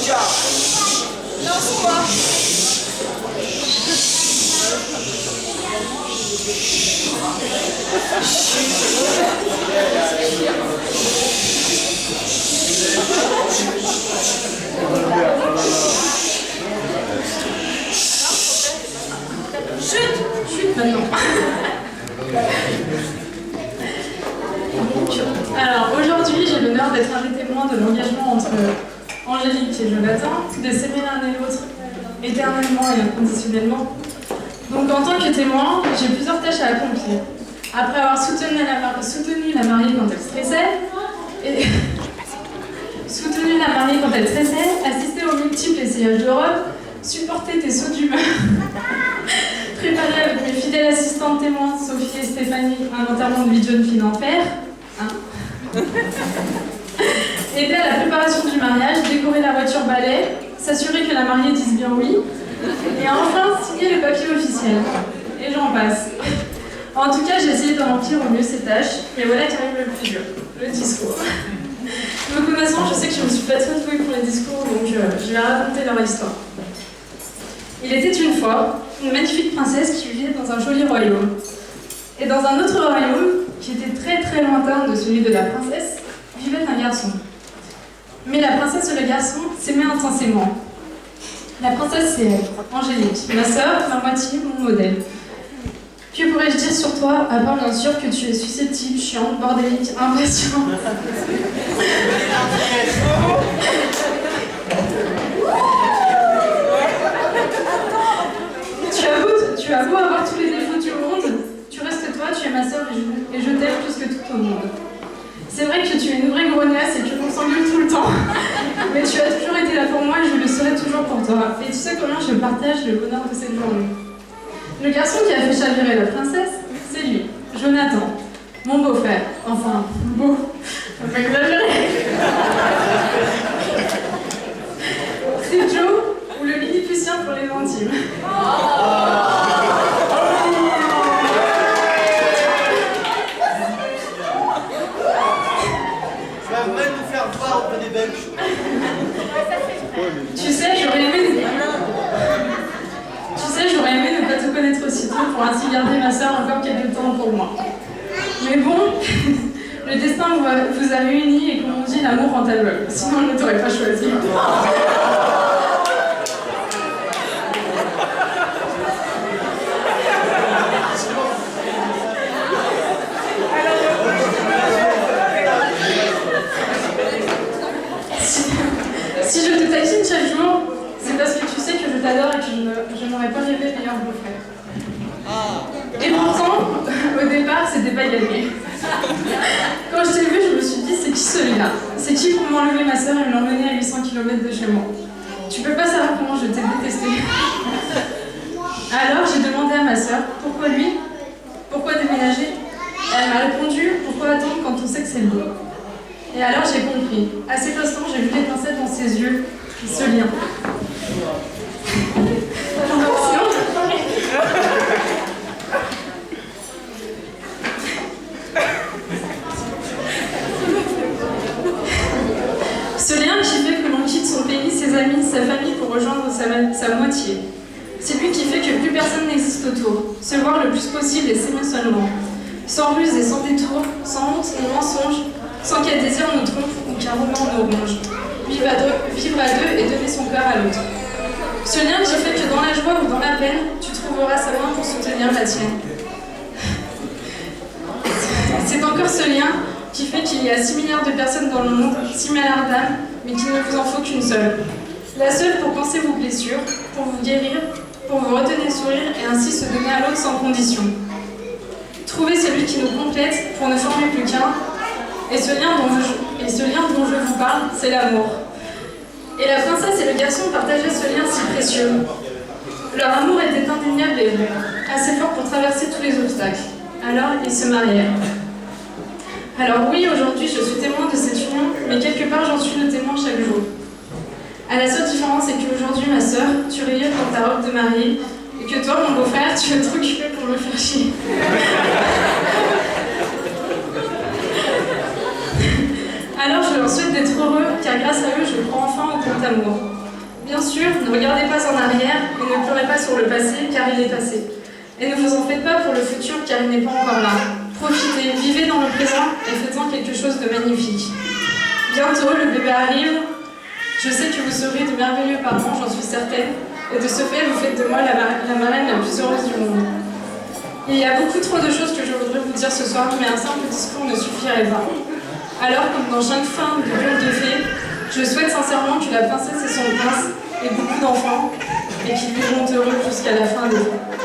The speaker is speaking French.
Lance-moi. Chute maintenant. Alors aujourd'hui, j'ai l'honneur d'être un des témoins de l'engagement entre Angélique et Jonathan, de s'aimer l'un et l'autre éternellement et inconditionnellement. Donc en tant que témoin, j'ai plusieurs tâches à accomplir. Après avoir soutenu la mariée quand elle stressait, assister aux multiples essayages de robe, supporter tes sauts d'humeur, préparer avec mes fidèles assistantes témoins, Sophie et Stéphanie, un enterrement de vie de jeune fille d'enfer, aider à la préparation du mariage, décorer la voiture balai, s'assurer que la mariée dise bien oui, et enfin signer le papier officiel. Et j'en passe. En tout cas, j'ai essayé de remplir au mieux ces tâches, mais voilà qu'arrive le plus dur, le discours. Me connaissant, je sais que je ne suis pas très douée pour les discours, donc je vais raconter leur histoire. Il était une fois une magnifique princesse qui vivait dans un joli royaume. Et dans un autre royaume, qui était très très lointain de celui de la princesse, vivait un garçon. Mais la princesse et le garçon s'aimaient intensément. La princesse, c'est elle, Angélique, ma sœur, ma moitié, mon modèle. Que pourrais-je dire sur toi, à part bien sûr que tu es susceptible, chiante, bordélique, impatient. Tu as beau avoir tous les défauts du monde, tu restes toi, tu es ma sœur et je t'aime plus que tout au monde. C'est vrai que tu es une vraie grognasse et que l'on s'engueule tout le temps, mais tu as toujours été là pour moi et je le serai toujours pour toi. Et tu sais combien je partage le bonheur de cette journée. Le garçon qui a fait chavirer la princesse, c'est lui, Jonathan, mon beau-frère. Enfin, beau, faut pas exagérer. C'est Joe, ou le Lilliputien pour les intimes. Tu sais, j'aurais aimé ne pas te connaître aussitôt pour ainsi garder ma sœur encore quelques temps pour moi. Mais bon, le destin vous a réunis et comme on dit, l'amour rend aveugle. Sinon, je ne t'aurais pas choisi. Si je te taquine chaque jour, c'est parce que tu sais que je t'adore et que je n'aurais pas rêvé meilleur beau-frère. Et pourtant, au départ, c'était pas gagné. Quand je t'ai vu, je me suis dit, c'est qui celui-là? C'est qui pour m'enlever ma sœur et me l'emmener à 800 km de chez moi? Tu peux pas savoir comment je t'ai détesté. Alors, j'ai demandé à ma sœur, pourquoi lui? Pourquoi déménager? Elle m'a répondu, pourquoi attendre quand on sait que c'est beau? Et alors j'ai compris. À cet instant, j'ai vu l'étincelle dans ses yeux, ce lien. Ce lien qui fait que l'on quitte son pays, ses amis, sa famille pour rejoindre sa moitié. C'est lui qui fait que plus personne n'existe autour. Se voir le plus possible et s'aimer seulement. Sans ruse et sans détour, sans honte ni mensonge, sans qu'un désir nous trompe ou qu'un roman nous ronge. Vivre à deux et donner son cœur à l'autre. Ce lien qui fait que dans la joie ou dans la peine, tu trouveras sa main pour soutenir la tienne. C'est encore ce lien qui fait qu'il y a 6 milliards de personnes dans le monde, 6 milliards d'âmes, mais qu'il ne vous en faut qu'une seule. La seule pour penser vos blessures, pour vous guérir, pour vous redonner le sourire et ainsi se donner à l'autre sans condition. Trouver celui qui nous complète pour ne former plus qu'un. Et ce lien dont je vous parle, c'est l'amour. Et la princesse et le garçon partageaient ce lien si précieux. Leur amour était indéniable et vrai, assez fort pour traverser tous les obstacles. Alors, ils se marièrent. Alors oui, aujourd'hui, je suis témoin de cette union, mais quelque part, j'en suis le témoin chaque jour. À la seule différence, c'est qu'aujourd'hui, ma sœur, tu rayures dans ta robe de mariée, et que toi, mon beau-frère, tu es trop occupé pour me faire chier. Alors, je je leur souhaite d'être heureux, car grâce à eux, je crois enfin au grand amour. Bien sûr, ne regardez pas en arrière et ne pleurez pas sur le passé, car il est passé. Et ne vous en faites pas pour le futur, car il n'est pas encore là. Profitez, vivez dans le présent et faites-en quelque chose de magnifique. Bientôt, le bébé arrive. Je sais que vous serez de merveilleux parents, j'en suis certaine. Et de ce fait, vous faites de moi la marraine la plus heureuse du monde. Il y a beaucoup trop de choses que je voudrais vous dire ce soir, mais un simple discours ne suffirait pas. Alors, comme dans chaque fin de conte de fées, je souhaite sincèrement que la princesse et son prince aient beaucoup d'enfants et qu'ils vivront heureux jusqu'à la fin des temps.